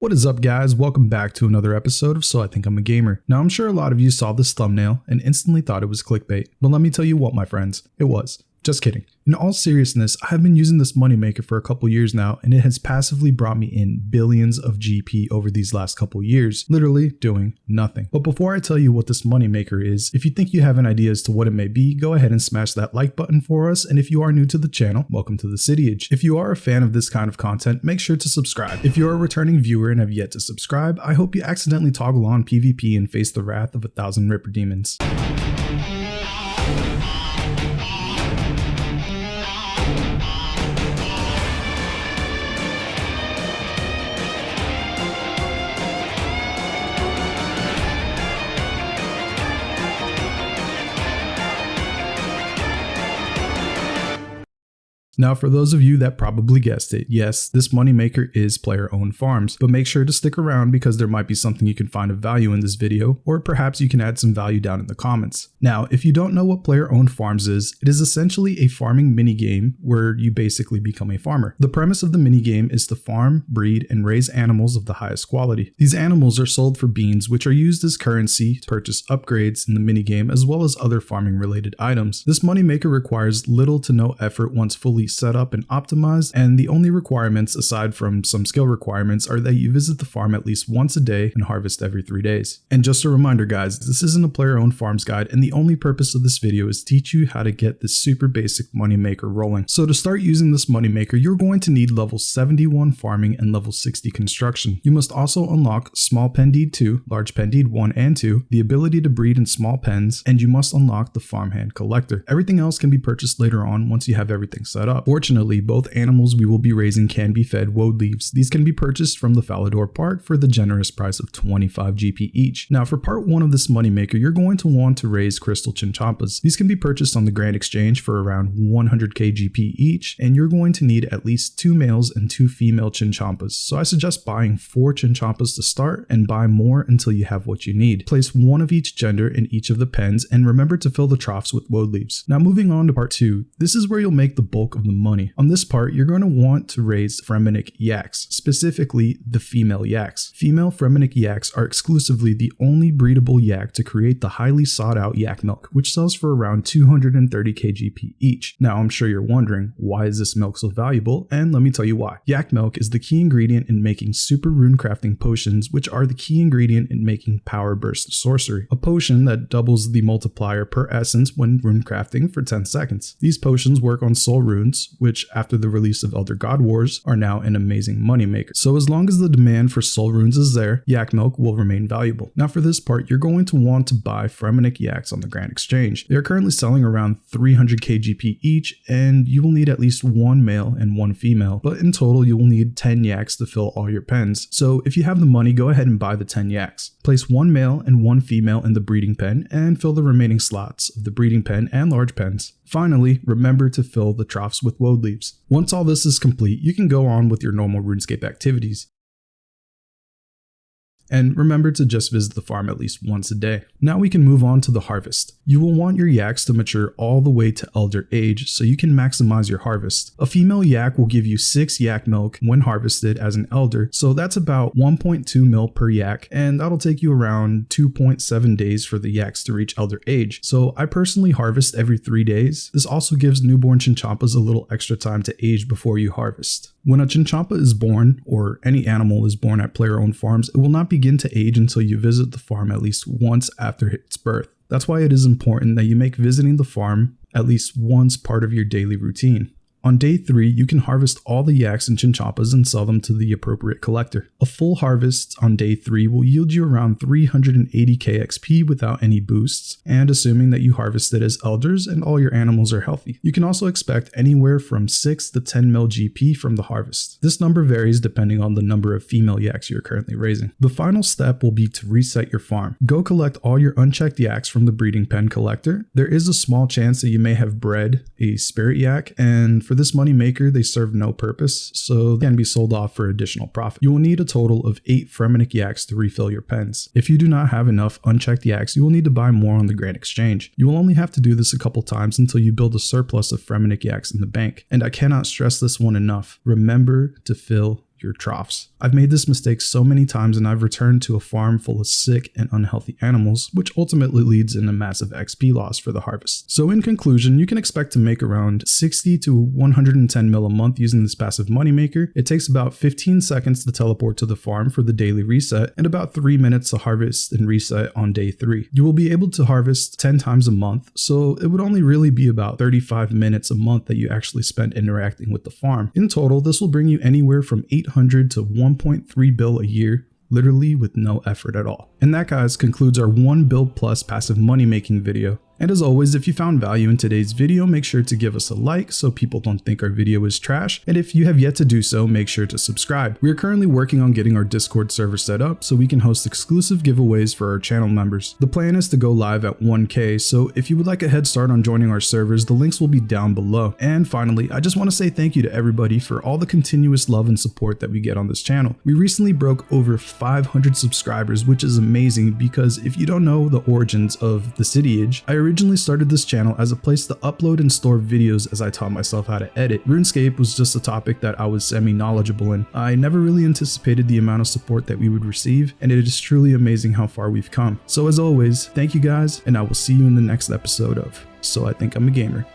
What is up, guys? Welcome back to another episode of So I Think I'm a Gamer. Now, I'm sure a lot of you saw this thumbnail and instantly thought it was clickbait, but let me tell you what, my friends, it was. Just kidding. In all seriousness, I have been using this moneymaker for a couple years now, and it has passively brought me in billions of GP over these last couple years, literally doing nothing. But before I tell you what this moneymaker is, if you think you have an idea as to what it may be, go ahead and smash that like button for us, and if you are new to the channel, welcome to the cityage. If you are a fan of this kind of content, make sure to subscribe. If you're a returning viewer and have yet to subscribe, I hope you accidentally toggle on PvP and face the wrath of 1,000 Ripper demons. Now, for those of you that probably guessed it, yes, this moneymaker is player-owned farms, but make sure to stick around because there might be something you can find of value in this video, or perhaps you can add some value down in the comments. Now, if you don't know what player-owned farms is, it is essentially a farming minigame where you basically become a farmer. The premise of the minigame is to farm, breed, and raise animals of the highest quality. These animals are sold for beans, which are used as currency to purchase upgrades in the minigame as well as other farming-related items. This moneymaker requires little to no effort once fully set up and optimized, and the only requirements aside from some skill requirements are that you visit the farm at least once a day and harvest every 3 days. And just a reminder, guys, this isn't a player-owned farms guide, and the only purpose of this video is to teach you how to get this super basic moneymaker rolling. So to start using this moneymaker, you're going to need level 71 farming and level 60 construction. You must also unlock small pen deed 2, large pen deed 1 and 2, the ability to breed in small pens, and you must unlock the farmhand collector. Everything else can be purchased later on once you have everything set up. Fortunately, both animals we will be raising can be fed woad leaves. These can be purchased from the Falador Park for the generous price of 25 GP each. Now, for part 1 of this moneymaker, you're going to want to raise crystal Chinchompas. These can be purchased on the Grand Exchange for around 100k GP each, and you're going to need at least 2 males and 2 female Chinchompas. So I suggest buying 4 Chinchompas to start and buy more until you have what you need. Place 1 of each gender in each of the pens, and remember to fill the troughs with woad leaves. Now, moving on to part 2, this is where you'll make the bulk of the money. On this part, you're going to want to raise Fremennik Yaks, specifically the female Yaks. Female Fremennik Yaks are exclusively the only breedable yak to create the highly sought out yak milk, which sells for around 230k GP each. Now, I'm sure you're wondering, why is this milk so valuable? And let me tell you why. Yak milk is the key ingredient in making super rune crafting potions, which are the key ingredient in making power burst sorcery, a potion that doubles the multiplier per essence when rune crafting for 10 seconds. These potions work on soul runes, which after the release of Elder God Wars are now an amazing moneymaker. So as long as the demand for soul runes is there, yak milk will remain valuable. Now for this part, you're going to want to buy Fremennik Yaks on the Grand Exchange. They are currently selling around 300k GP each, and you will need at least 1 male and 1 female, but in total you will need 10 yaks to fill all your pens. So if you have the money, go ahead and buy the 10 yaks. Place 1 male and 1 female in the breeding pen and fill the remaining slots of the breeding pen and large pens. Finally, remember to fill the troughs with woad leaves. Once all this is complete, you can go on with your normal RuneScape activities. And remember to just visit the farm at least once a day. Now we can move on to the harvest. You will want your yaks to mature all the way to elder age so you can maximize your harvest. A female yak will give you 6 yak milk when harvested as an elder, so that's about 1.2 mil per yak, and that'll take you around 2.7 days for the yaks to reach elder age. So I personally harvest every 3 days. This also gives newborn Chinchompas a little extra time to age before you harvest. When a Chinchompa is born, or any animal is born at player-owned farms, it will not begin to age until you visit the farm at least once after its birth. That's why it is important that you make visiting the farm at least once part of your daily routine. On day 3, you can harvest all the yaks and Chinchompas and sell them to the appropriate collector. A full harvest on day 3 will yield you around 380k XP without any boosts, and assuming that you harvested as elders and all your animals are healthy. You can also expect anywhere from 6 to 10 mil GP from the harvest. This number varies depending on the number of female yaks you're currently raising. The final step will be to reset your farm. Go collect all your unchecked yaks from the breeding pen collector. There is a small chance that you may have bred a spirit yak, and for this moneymaker, they serve no purpose, so they can be sold off for additional profit. You will need a total of 8 Fremennik Yaks to refill your pens. If you do not have enough unchecked yaks, you will need to buy more on the Grand Exchange. You will only have to do this a couple times until you build a surplus of Fremennik Yaks in the bank. And I cannot stress this one enough. Remember to fill your troughs. I've made this mistake so many times and I've returned to a farm full of sick and unhealthy animals, which ultimately leads in a massive XP loss for the harvest. So in conclusion, you can expect to make around 60 to 110 mil a month using this passive moneymaker. It takes about 15 seconds to teleport to the farm for the daily reset and about 3 minutes to harvest and reset on day 3. You will be able to harvest 10 times a month, so it would only really be about 35 minutes a month that you actually spend interacting with the farm. In total, this will bring you anywhere from 800 to 1.3 bill a year, literally with no effort at all. And that, guys, concludes our 1 bill plus passive money making video. And as always, if you found value in today's video, make sure to give us a like so people don't think our video is trash. And if you have yet to do so, make sure to subscribe. We are currently working on getting our Discord server set up so we can host exclusive giveaways for our channel members. The plan is to go live at 1K, so if you would like a head start on joining our servers, the links will be down below. And finally, I just want to say thank you to everybody for all the continuous love and support that we get on this channel. We recently broke over 500 subscribers, which is amazing because if you don't know the origins of the City Age, I originally started this channel as a place to upload and store videos as I taught myself how to edit. RuneScape was just a topic that I was semi-knowledgeable in. I never really anticipated the amount of support that we would receive, and it is truly amazing how far we've come. So as always, thank you guys, and I will see you in the next episode of So I Think I'm a Gamer.